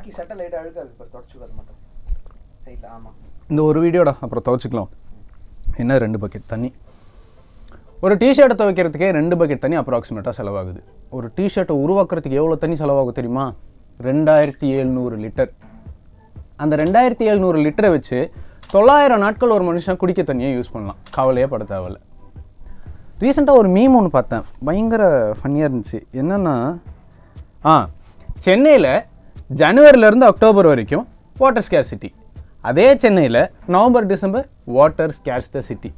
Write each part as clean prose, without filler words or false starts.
பாக்கி சேட்டலைட் அழுக்காது இப்போ தொடச்சுக்காது மட்டும் சைடில். ஆமாம், இந்த ஒரு வீடியோடா அப்புறம் துவைச்சிக்கலாம். என்ன 2 பக்கெட் தண்ணி, ஒரு டிஷர்ட்டை துவைக்கிறதுக்கே 2 பக்கெட் தண்ணி அப்ராக்சிமேட்டாக செலவாகுது. ஒரு டிஷர்ட்டை உருவாக்குறதுக்கு எவ்வளோ தண்ணி செலவாகும் தெரியுமா? 2700 லிட்டர். அந்த 2700 லிட்டரை வச்சு 900 நாட்கள் ஒரு மனுஷன் குடிக்க தண்ணியை யூஸ் பண்ணலாம், கவலையே பட தேவையில்ல. ரீசெண்டாக ஒரு மீம் ஒன்று பார்த்தேன், பயங்கர ஃபன்னியாக இருந்துச்சு. என்னென்னா, சென்னையில் ஜனவரிலேருந்து அக்டோபர் வரைக்கும் வாட்டர் ஸ்கேர்சிட்டி, அதே சென்னையில் நவம்பர் டிசம்பர் வாட்டர் ஸ்கேர்ஸ் த சிட்டி.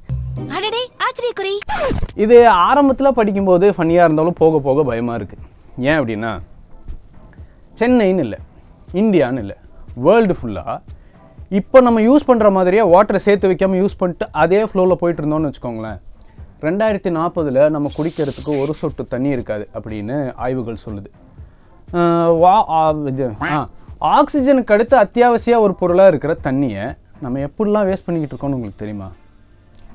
இது ஆரம்பத்தில் படிக்கும்போது ஃபன்னியாக இருந்தாலும் போக போக பயமாக இருக்குது. ஏன் அப்படின்னா, சென்னைன்னு இல்லை, இந்தியான்னு இல்லை, வேர்ல்டு ஃபுல்லாக இப்போ நம்ம யூஸ் பண்ணுற மாதிரியே வாட்டரை சேர்த்து வைக்காமல் யூஸ் பண்ணிட்டு அதே ஃப்ளோவில் போயிட்டு இருந்தோம்னு வச்சுக்கோங்களேன், 2040 நம்ம குடிக்கிறதுக்கு ஒரு சொட்டு தண்ணி இருக்காது அப்படின்னு ஆய்வுகள் சொல்லுது. ஆக்சிஜனுக்கு அடுத்து அத்தியாவசிய ஒரு பொருளாக இருக்கிற தண்ணியை நம்ம எப்படிலாம் வேஸ்ட் பண்ணிக்கிட்டு இருக்கோம்னு உங்களுக்கு தெரியுமா?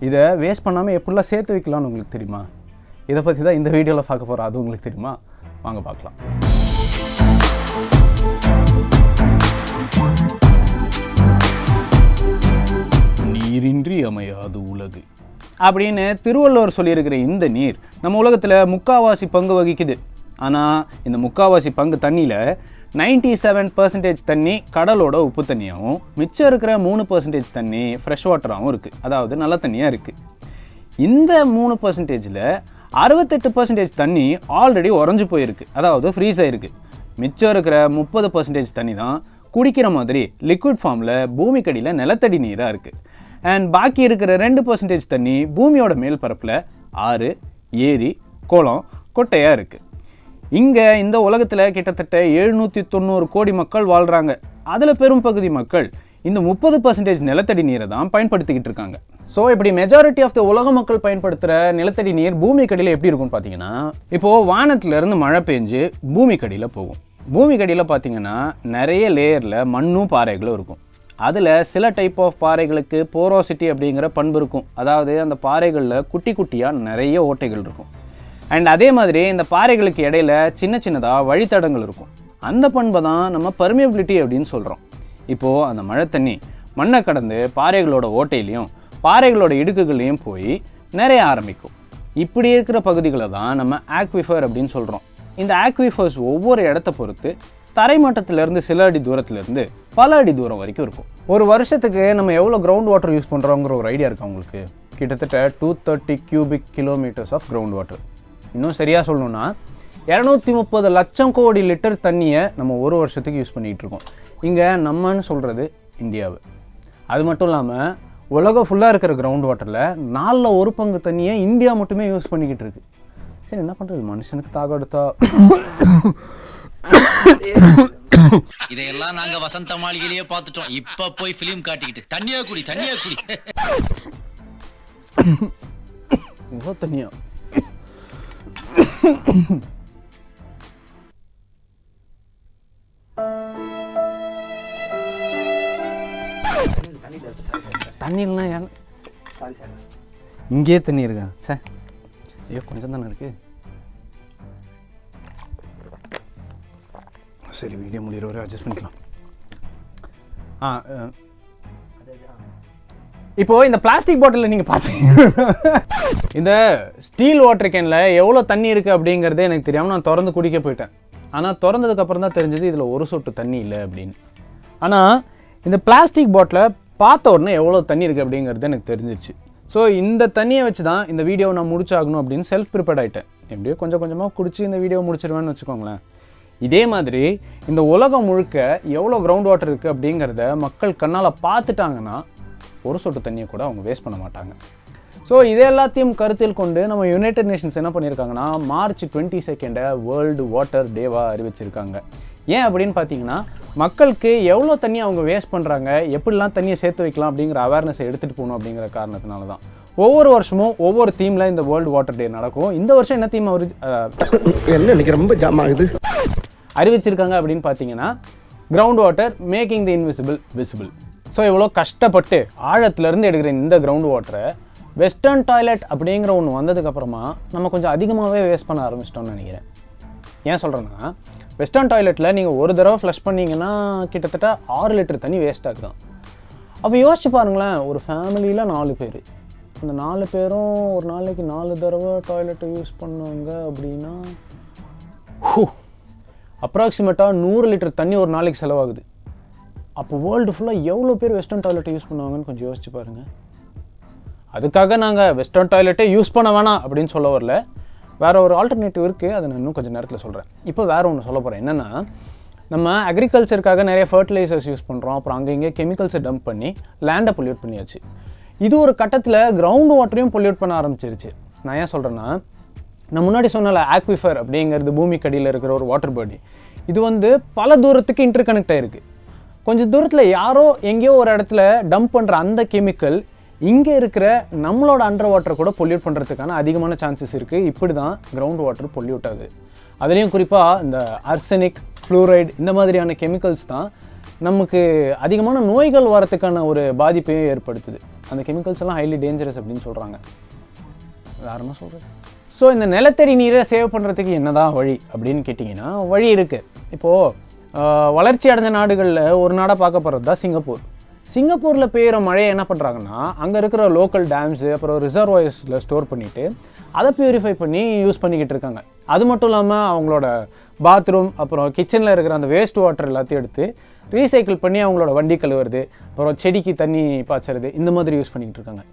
இதை வேஸ்ட் பண்ணாமல் எப்படிலாம் சேர்த்து வைக்கலாம்னு உங்களுக்கு தெரியுமா? இதை பற்றி தான் இந்த வீடியோவில் பார்க்க போகிறோம். அது உங்களுக்கு தெரியுமா? வாங்க பார்க்கலாம். நீரின்றி அமையாது உலகு அப்படின்னு திருவள்ளுவர் சொல்லியிருக்கிற இந்த நீர் நம்ம உலகத்தில் 3/4 பங்கு வகிக்குது. ஆனால் இந்த 3/4 பங்கு தண்ணியில் 97% தண்ணி கடலோட உப்பு தண்ணியாகவும், மிச்சம் இருக்கிற 3% தண்ணி ஃப்ரெஷ் வாட்டராகவும் இருக்குது, அதாவது நல்ல தண்ணியாக இருக்குது. இந்த 3%ல் 68% தண்ணி ஆல்ரெடி உறைஞ்சி போயிருக்கு, அதாவது ஃப்ரீஸ் ஆகிருக்கு. மிச்சம் இருக்கிற 30% தண்ணி தான் குடிக்கிற மாதிரி லிக்விட் ஃபார்மில் பூமிக்கடியில் நிலத்தடி நீராக இருக்குது. அண்ட் பாக்கி இருக்கிற 2% தண்ணி பூமியோட மேல் பரப்பில் ஆறு, ஏரி, குளம், கொட்டையாக இருக்குது. இங்கே இந்த உலகத்தில் கிட்டத்தட்ட 790 கோடி மக்கள் வாழ்கிறாங்க. அதில் பெரும் பகுதி மக்கள் இந்த 30% நிலத்தடி நீரை தான் பயன்படுத்திக்கிட்டு இருக்காங்க. ஸோ இப்படி மெஜாரிட்டி ஆஃப் த உலக மக்கள் பயன்படுத்துகிற நிலத்தடி நீர் பூமிக்கடியில் எப்படி இருக்கும்னு பார்த்தீங்கன்னா, இப்போது வானத்திலேருந்து மழை பெஞ்சு பூமிக்கடியில் போகும். பூமிக்கடியில் பார்த்தீங்கன்னா நிறைய லேயரில் மண்ணும் பாறைகளும் இருக்கும். அதில் சில டைப் ஆஃப் பாறைகளுக்கு போரோசிட்டி அப்படிங்கிற பண்பு இருக்கும், அதாவது அந்த பாறைகளில் குட்டி குட்டியாக நிறைய ஓட்டைகள் இருக்கும். அண்ட் அதே மாதிரி இந்த பாறைகளுக்கு இடையில சின்ன சின்னதாக வழித்தடங்கள் இருக்கும். அந்த பண்பை தான் நம்ம பர்மியபிலிட்டி அப்படின்னு சொல்கிறோம். இப்போது அந்த மழை தண்ணி மண்ணை கடந்து பாறைகளோட ஓட்டையிலையும் பாறைகளோட இடுக்குகளையும் போய் நிறைய ஆரம்பிக்கும். இப்படி இருக்கிற பகுதிகளை தான் நம்ம ஆக்விஃபர் அப்படின்னு சொல்கிறோம். இந்த ஆக்விஃபர்ஸ் ஒவ்வொரு இடத்த பொறுத்து தரைமட்டத்திலேருந்து சில அடி தூரத்துலேருந்து பல அடி தூரம் வரைக்கும் இருக்கும். ஒரு வருஷத்துக்கு நம்ம எவ்வளோ கிரவுண்ட் வாட்டர் யூஸ் பண்ணுறோங்கிற ஒரு ஐடியா இருக்கா உங்களுக்கு? கிட்டத்தட்ட 230 cubic kilometers of ground water. இன்னும் சரியாக சொல்லணும்னா 230 லட்சம் கோடி லிட்டர் தண்ணியை நம்ம ஒரு வருஷத்துக்கு யூஸ் பண்ணிகிட்டு இருக்கோம். இங்கே நம்மன்னு சொல்கிறது இந்தியாவை. அது மட்டும் இல்லாமல் உலகம் ஃபுல்லாக இருக்கிற கிரவுண்ட் வாட்டரில் 4/1 பங்கு தண்ணியை இந்தியா மட்டுமே யூஸ் பண்ணிக்கிட்டு இருக்கு. சரி, என்ன பண்ணுறது, மனுஷனுக்கு தாக எடுத்தா. இதையெல்லாம் நாங்க வசந்த மாளிகையிலேயே பார்த்துட்டோம். இப்ப போய் பிலிம் காட்டிக்கிட்டு தண்ணியா குடி தண்ணியா குடி. இவ்வளோ தண்ணியா? தண்ணிலாம் ஏன் இங்கேயே தண்ணி இருக்கா சார்? ஐயோ, கொஞ்சம் தானே இருக்கு. சரி, வீடியோ முடிகிற வரை அட்ஜஸ்ட் பண்ணிக்கலாம். இப்போது இந்த பிளாஸ்டிக் பாட்டிலில் நீங்கள் பார்த்தீங்க, இந்த ஸ்டீல் வாட்டர் கேனில் எவ்வளோ தண்ணி இருக்குது அப்படிங்கிறதே எனக்கு தெரியாமல் நான் திறந்து குடிக்க போயிட்டேன். ஆனால் திறந்ததுக்கப்புறம் தான் தெரிஞ்சது இதில் ஒரு சொட்டு தண்ணி இல்லை அப்படின்னு. ஆனால் இந்த பிளாஸ்டிக் பாட்டிலை பார்த்த உடனே எவ்வளோ தண்ணி இருக்குது அப்படிங்கிறது எனக்கு தெரிஞ்சிச்சு. ஸோ இந்த தண்ணியை வச்சு தான் இந்த வீடியோவை நான் முடிச்சாகணும் அப்படின்னு செல்ஃப் ப்ரிப்பேர்ட் ஆகிட்டேன். எப்படியோ கொஞ்சம் கொஞ்சமாக குடிச்சு இந்த வீடியோ முடிச்சிருவேன்னு வச்சுக்கோங்களேன். இதே மாதிரி இந்த உலகம் முழுக்க எவ்வளோ கிரவுண்ட் வாட்டர் இருக்குது அப்படிங்கிறத மக்கள் கண்ணால் பார்த்துட்டாங்கன்னா ஒரு சொட்டு தண்ணியை கூட அவங்க வேஸ்ட் பண்ண மாட்டாங்க. ஸோ இது எல்லாத்தையும் கருத்தில் கொண்டு நம்ம யுனைடெட் நேஷன்ஸ் என்ன பண்ணியிருக்காங்கன்னா, மார்ச் 22 வேர்ல்டு வாட்டர் டேவாக அறிவிச்சிருக்காங்க. ஏன் அப்படின்னு பார்த்தீங்கன்னா, மக்களுக்கு எவ்வளோ தண்ணி அவங்க வேஸ்ட் பண்ணுறாங்க, எப்படிலாம் தண்ணியை சேர்த்து வைக்கலாம் அப்படிங்கிற அவேர்னஸை எடுத்துகிட்டு போகணும் அப்படிங்கிற காரணத்தினால தான் ஒவ்வொரு வருஷமும் ஒவ்வொரு தீமில் இந்த வேர்ல்டு வாட்டர் டே நடக்கும். இந்த வருஷம் என்ன தீம் ரொம்ப ஜாம் ஆகுது அறிவிச்சிருக்காங்க அப்படின்னு பார்த்தீங்கன்னா, ground water making the invisible visible. So இவ்வளோ கஷ்டப்பட்டு ஆழத்துலேருந்து எடுக்கிற இந்த கிரவுண்ட் வாட்டரை வெஸ்டர்ன் டாய்லெட் அப்படிங்கிற ஒன்று வந்ததுக்கப்புறமா நம்ம கொஞ்சம் அதிகமாகவே வேஸ்ட் பண்ண ஆரம்பிச்சிட்டோம்னு நினைக்கிறேன். ஏன் சொல்கிறேன்னா, வெஸ்டர்ன் டாய்லெட்டில் நீங்கள் ஒரு தடவை ஃப்ளஷ் பண்ணிங்கன்னா கிட்டத்தட்ட 6 லிட்டர் தண்ணி வேஸ்ட் ஆகுதான். அப்போ யோசிச்சு பாருங்களேன், ஒரு ஃபேமிலியில் 4 பேர், அந்த 4 பேரும் ஒரு நாளைக்கு 4 தடவை டாய்லெட்டை யூஸ் பண்ணுவாங்க அப்படின்னா அப்ராக்சிமேட்டாக 100 லிட்டர் தண்ணி ஒரு நாளைக்கு செலவாகுது. அப்போ வேர்ல்டு ஃபுல்லாக எவ்வளோ பேர் வெஸ்டர்ன் டாய்லெட்டை யூஸ் பண்ணுவாங்கன்னு கொஞ்சம் யோசிச்சு பாருங்கள். அதுக்காக நாங்கள் வெஸ்டர்ன் டாய்லெட்டை யூஸ் பண்ண வேணாம் அப்படின்னு சொல்ல வரல, வேறு ஒரு ஆல்டர்னேட்டிவ் இருக்குது, அதை நான் இன்னும் கொஞ்சம் நேரத்தில் சொல்கிறேன். இப்போ வேறு ஒன்று சொல்ல போகிறேன். என்னென்னா, நம்ம அக்ரிகல்ச்சருக்காக நிறைய ஃபர்டிலைசர்ஸ் யூஸ் பண்ணுறோம், அப்புறம் அங்கே இங்கே கெமிக்கல்ஸை டம்ப் பண்ணி லேண்டை பொல்யூட் பண்ணியாச்சு. இது ஒரு கட்டத்தில் கிரவுண்ட் வாட்டரையும் பொல்யூட் பண்ண ஆரம்பிச்சிருச்சு. நான் ஏன் சொல்கிறேன்னா, நான் முன்னாடி சொன்னல ஆக்விஃபர் அப்படிங்கிறது பூமிக்கடியில் இருக்கிற ஒரு வாட்டர் பாடி. இது பல தூரத்துக்கு இன்டர் கனெக்ட் ஆகிருக்கு. கொஞ்சம் தூரத்தில் யாரோ எங்கேயோ ஒரு இடத்துல டம்ப் பண்ணுற அந்த கெமிக்கல் இங்கே இருக்கிற நம்மளோட அண்டர் வாட்டரை கூட பொல்யூட் பண்ணுறதுக்கான அதிகமான சான்சஸ் இருக்குது. இப்படி தான் கிரவுண்ட் வாட்டர் பொல்யூட் ஆகுது. அதுலேயும் குறிப்பாக இந்த ஆர்சனிக், ஃப்ளூரைடு இந்த மாதிரியான கெமிக்கல்ஸ் தான் நமக்கு அதிகமான நோய்கள் வரத்துக்கான ஒரு பாதிப்பையும் ஏற்படுத்துது. அந்த கெமிக்கல்ஸ் எல்லாம் ஹைலி டேஞ்சரஸ் அப்படின்னு சொல்கிறாங்க. வேறு என்ன சொல்கிறது? ஸோ இந்த நிலத்தடி நீரை சேவ் பண்ணுறதுக்கு என்ன தான் வழி அப்படின்னு கேட்டிங்கன்னா, வழி இருக்குது. இப்போது வளர்ச்சி அடைஞ்ச நாடுகளில் ஒரு நாடாக பார்க்க போகிறது தான் சிங்கப்பூர். சிங்கப்பூரில் பெய்கிற மழையை என்ன பண்ணுறாங்கன்னா, அங்கே இருக்கிற லோக்கல் டேம்ஸு அப்புறம் ரிசர்வாயர்ஸில் ஸ்டோர் பண்ணிவிட்டு அதை ப்யூரிஃபை பண்ணி யூஸ் பண்ணிக்கிட்டு இருக்காங்க. அது மட்டும் இல்லாமல் அவங்களோட பாத்ரூம் அப்புறம் கிச்சனில் இருக்கிற அந்த வேஸ்ட் வாட்டர் எல்லாத்தையும் எடுத்து ரீசைக்கிள் பண்ணி அவங்களோட வண்டி கழுவுறது, அப்புறம் செடிக்கு தண்ணி பாய்ச்சறது, இந்த மாதிரி யூஸ் பண்ணிக்கிட்டு இருக்காங்க.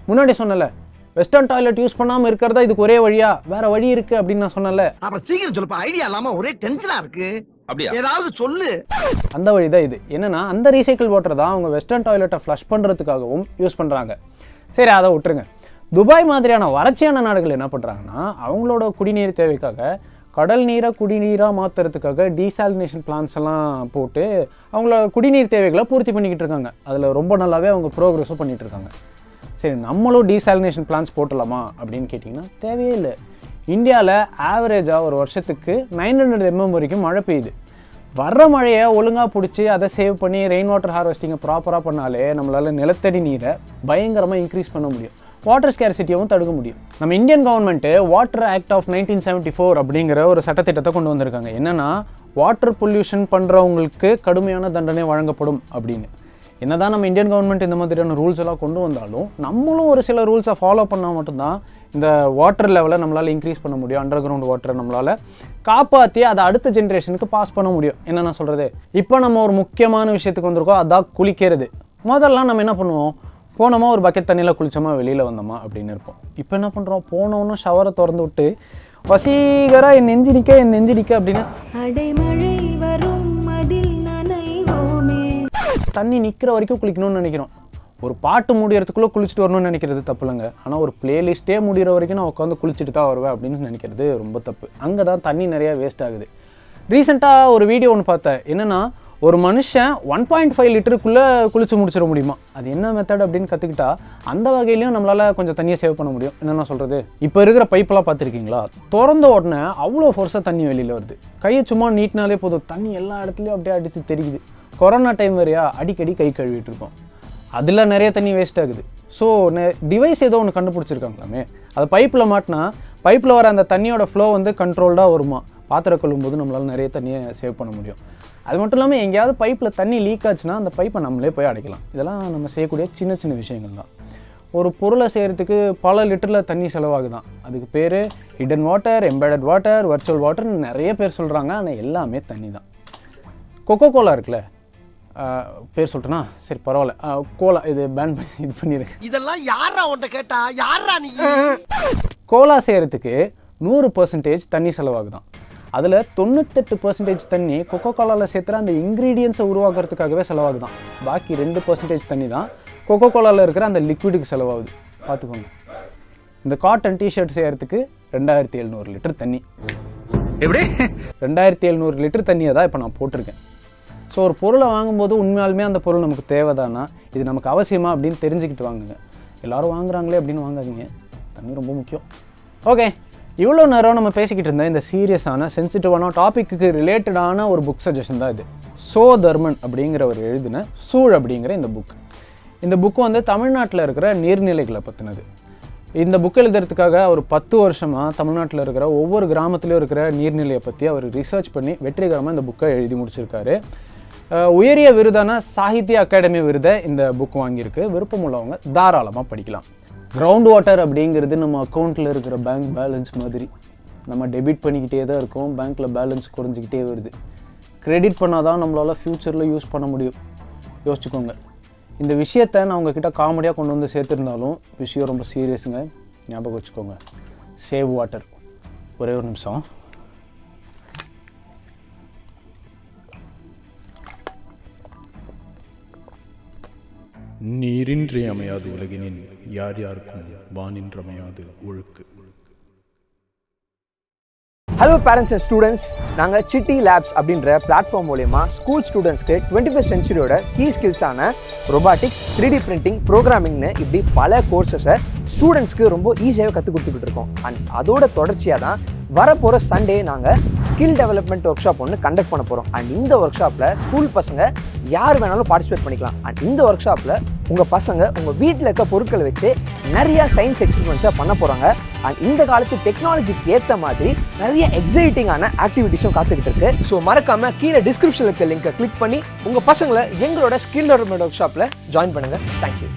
முன்னாடி சொன்னல, வெஸ்டர்ன் டாய்லெட் யூஸ் பண்ணாமல் இருக்கிறதா இதுக்கு ஒரே வழியா, வேறு வழி இருக்குது அப்படின்னு நான் சொன்னல. அப்புறம் சீக்கிரம் சொல்லுப்பா, ஐடியா இல்லாமல் ஒரே டென்ஷனாக இருக்குது. அப்படியே ஏதாவது சொல்லு. அந்த வழி தான் இது. என்னென்னா, அந்த ரீசைக்கிள் வாட்டர் தான் அவங்க வெஸ்டர்ன் டாய்லெட்டை ஃப்ளஷ் பண்ணுறதுக்காகவும் யூஸ் பண்ணுறாங்க. சரி, அதை விட்டுருங்க. துபாய் மாதிரியான வறட்சியான நாடுகள் என்ன பண்ணுறாங்கன்னா, அவங்களோட குடிநீர் தேவைக்காக கடல் நீரை குடிநீராக மாற்றுறதுக்காக டீசாலினேஷன் பிளான்ஸ் எல்லாம் போட்டு அவங்களோட குடிநீர் தேவைகளை பூர்த்தி பண்ணிக்கிட்டு இருக்காங்க. அதில் ரொம்ப நல்லாவே அவங்க ப்ரோக்ரெஸும் பண்ணிகிட்டு இருக்காங்க. சரி, நம்மளும் டீசாலினேஷன் பிளான்ஸ் போட்டலாமா அப்படின்னு கேட்டிங்கன்னா தேவையே இல்லை. இந்தியாவில் ஆவரேஜாக ஒரு வருஷத்துக்கு 900 mm வரைக்கும் மழை பெய்யுது. வர்ற மழையை ஒழுங்காக பிடிச்சி அதை சேவ் பண்ணி ரெயின் வாட்டர் ஹார்வெஸ்டிங்கை ப்ராப்பராக பண்ணாலே நம்மளால் நிலத்தடி நீரை பயங்கரமாக இன்க்ரீஸ் பண்ண முடியும். வாட்டர் ஸ்கேர்சிட்டியும் தடுக்க முடியும். நம்ம Indian government water act of 1974 அப்படிங்கிற ஒரு சட்டத்திட்டத்தை கொண்டு வந்திருக்காங்க. என்னென்னா, வாட்டர் பொல்யூஷன் பண்ணுறவங்களுக்கு கடுமையான தண்டனை வழங்கப்படும் அப்படின்னு. என்னதான் நம்ம இந்தியன் கவர்மெண்ட் இந்த மாதிரியான ரூல்ஸ் எல்லாம் கொண்டு வந்தாலும் நம்மளும் ஒரு சில ரூல்ஸை ஃபாலோ பண்ணால் மட்டும்தான் இந்த வாட்டர் லெவலை நம்மளால் இன்க்ரீஸ் பண்ண முடியும். அண்டர் கிரவுண்ட் வாட்டரை நம்மளால் காப்பாற்றி அதை அடுத்த ஜென்ரேஷனுக்கு பாஸ் பண்ண முடியும். என்னென்ன சொல்கிறது, இப்போ நம்ம ஒரு முக்கியமான விஷயத்துக்கு வந்திருக்கோம், அதான் குளிக்கிறது. முதல்லாம் நம்ம என்ன பண்ணுவோம், போனோமா ஒரு பக்கெட் தண்ணியில் குளிச்சோமா வெளியில் வந்தோமா அப்படின்னு இருப்போம். இப்போ என்ன பண்ணுறோம், போனோன்னா ஷவரை திறந்து விட்டு வசீகரா என் நெஞ்சிடிக்க அப்படின்னு தண்ணி நிற்கிற வரைக்கும் குளிக்கணும்னு நினைக்கிறோம். ஒரு பாட்டு முடியறதுக்குள்ளே குளிச்சுட்டு வரணும்னு நினைக்கிறது தப்பு இல்லைங்க. ஆனால் ஒரு பிளேலிஸ்ட்டே முடிகிற வரைக்கும் நான் உட்காந்து குளிச்சுட்டு தான் வருவேன் அப்படின்னு நினைக்கிறது ரொம்ப தப்பு. அங்கே தான் தண்ணி நிறையா வேஸ்ட் ஆகுது. ரீசெண்டாக ஒரு வீடியோ ஒன்று பார்த்தேன். என்னென்னா, ஒரு மனுஷன் 1.5 லிட்டருக்குள்ளே குளிச்சு முடிச்சிட முடியுமா. அது என்ன மெத்தட் அப்படின்னு கற்றுக்கிட்டா அந்த வகையிலையும் நம்மளால் கொஞ்சம் தண்ணியை சேவ் பண்ண முடியும். என்னென்ன சொல்கிறது, இப்போ இருக்கிற பைப்பெல்லாம் பார்த்துருக்கீங்களா, திறந்த உடனே அவ்வளோ ஃபோர்ஸாக தண்ணி வெளியில் வருது. கையை சும்மா நீட்டினாலே போதும், தண்ணி எல்லா இடத்துலையும் அப்படியே அடித்து தெரியுது. கொரோனா டைம் வேறையா, அடிக்கடி கை கழுவிட்டு இருக்கோம், அதில் நிறைய தண்ணி வேஸ்ட் ஆகுது. ஸோ டிவைஸ் ஏதோ ஒன்று கண்டுபிடிச்சிருக்காங்களாமே, அது பைப்பில் மாட்டினா பைப்பில் வர அந்த தண்ணியோட ஃப்ளோ கண்ட்ரோல்டாக வருமா. பாத்திரம் கழுவும்போது நம்மளால் நிறைய தண்ணியை சேவ் பண்ண முடியும். அது மட்டும் இல்லாமல் எங்கேயாவது பைப்பில் தண்ணி லீக் ஆச்சுன்னா அந்த பைப்பை நம்மளே போய் அடைக்கலாம். இதெல்லாம் நம்ம செய்யக்கூடிய சின்ன சின்ன விஷயங்கள் தான். ஒரு பொருளை செய்கிறதுக்கு பல லிட்டரில் தண்ணி செலவாகுதான். அதுக்கு பேர் hidden water, embedded water, virtual வாட்டர்னு நிறைய பேர் சொல்கிறாங்க. ஆனால் எல்லாமே தண்ணி தான். கொக்கோ கோலா இருக்குல்ல, பேர் சொல்லிட்டேன்னா சரி பரவாயில்ல, கோலா இது பேன் பண்ணி இது பண்ணிடுங்க. இதெல்லாம் யாரா உன்ட்ட கேட்டா, யாரா நீ? கோலா செய்கிறதுக்கு 100% தண்ணி செலவாகுதான். அதில் 98% தண்ணி கொக்கோ கோலாவில் சேர்த்துற அந்த இன்க்ரீடியன்ஸை உருவாக்குறதுக்காகவே செலவாகுதான். பாக்கி 2% தண்ணி தான் கொக்கோ கோலாவில் இருக்கிற அந்த லிக்விடுக்கு செலவாகுது. பார்த்துக்கோங்க. இந்த காட்டன் டிஷர்ட் செய்கிறதுக்கு 2700 லிட்டர் தண்ணி. எப்படி 2700 லிட்டர் தண்ணியை தான் இப்போ நான் போட்டிருக்கேன். ஸோ ஒரு பொருளை வாங்கும்போது உண்மையாலுமே அந்த பொருள் நமக்கு தேவைதானா, இது நமக்கு அவசியமா அப்படின்னு தெரிஞ்சுக்கிட்டு வாங்குங்க. எல்லோரும் வாங்குறாங்களே அப்படின்னு வாங்காதீங்க. தண்ணி ரொம்ப முக்கியம். ஓகே, இவ்வளோ நேரம் நம்ம பேசிக்கிட்டு இருந்தேன் இந்த சீரியஸான சென்சிட்டிவான டாப்பிக்கு ரிலேட்டடான ஒரு புக் சஜஷன் தான் இது. சோ தர்மன் அப்படிங்கிற ஒரு எழுதின சூழ் அப்படிங்கிற இந்த புக். இந்த புக்கு தமிழ்நாட்டில் இருக்கிற நீர்நிலைகளை பற்றினது. இந்த புக் எழுதுறதுக்காக அவர் 10 வருஷமாக தமிழ்நாட்டில் இருக்கிற ஒவ்வொரு கிராமத்துலேயும் இருக்கிற நீர்நிலையை பற்றி அவர் ரிசர்ச் பண்ணி வெற்றிகரமாக இந்த புக்கை எழுதி முடிச்சிருக்காரு. உயரிய விருதான சாகித்ய அகாடமி விருதை இந்த புக் வாங்கியிருக்கு. விருப்பம் உள்ளவங்க தாராளமாக படிக்கலாம். கிரவுண்ட் வாட்டர் அப்படிங்கிறது நம்ம அக்கௌண்ட்டில் இருக்கிற பேங்க் பேலன்ஸ் மாதிரி. நம்ம டெபிட் பண்ணிக்கிட்டே தான் இருக்கோம், பேங்க்கில் பேலன்ஸ் குறைஞ்சிக்கிட்டே வருது. கிரெடிட் பண்ணால் தான் நம்மளால் ஃப்யூச்சரில் யூஸ் பண்ண முடியும். யோசிச்சுக்கோங்க. இந்த விஷயத்தை நான் உங்ககிட்ட காமெடியாக கொண்டு வந்து சேர்த்துருந்தாலும் விஷயம் ரொம்ப சீரியஸுங்க. ஞாபகம் வச்சுக்கோங்க. Save water. ஒரே ஒரு நிமிஷம். நீரின்றி அமையாது உலகினின் யார் யாருக்கும் வானின்றமையாது ஒழுக்கு. ஹலோ பேரண்ட்ஸ் அண்ட் ஸ்டூடெண்ட்ஸ், நாங்கள் சிட்டி லேப்ஸ் அப்படின்ற பிளாட்ஃபார்ம் மூலயமா ஸ்கூல் ஸ்டூடெண்ட்ஸ்க்கு 21st சென்ச்சுரியோட கீ ஸ்கில்ஸான ரொபாட்டிக்ஸ், 3D பிரிண்டிங், ப்ரோக்ராமிங்னு இப்படி பல கோர்சஸை ஸ்டூடெண்ட்ஸ்க்கு ரொம்ப ஈஸியாகவே கற்றுக் கொடுத்துக்கிட்டு இருக்கோம். அண்ட் அதோட தொடர்ச்சியாக தான் வரப்போகிற சண்டே நாங்கள் ஸ்கில் டெவலப்மெண்ட் ஒர்க் ஷாப் ஒன்று கண்டக்ட் பண்ண போகிறோம். அண்ட் இந்த ஒர்க் ஷாப்பில் ஸ்கூல் பசங்க யார் வேணாலும் பார்ட்டிசிபேட் பண்ணிக்கலாம். அண்ட் இந்த ஒர்க் ஷாப்பில் உங்கள் பசங்க உங்கள் வீட்டில் இருக்க பொருட்களை வச்சு நிறையா சயின்ஸ் எக்ஸ்பெரிமெண்ட்ஸாக பண்ண போகிறாங்க. அண்ட் இந்த காலத்து டெக்னாலஜிக்கு ஏற்ற மாதிரி நிறைய எக்ஸைட்டிங்கான ஆக்டிவிட்டிஸும் காத்துக்கிட்டு இருக்கு. ஸோ மறக்காமல் கீழே டிஸ்கிரிப்ஷனில் இருக்க லிங்கை கிளிக் பண்ணி உங்கள் பசங்களை எங்களோட ஸ்கில் டெவலப்மெண்ட் ஒர்க் ஷாப்பில் ஜாயின் பண்ணுங்கள். தேங்க்யூ.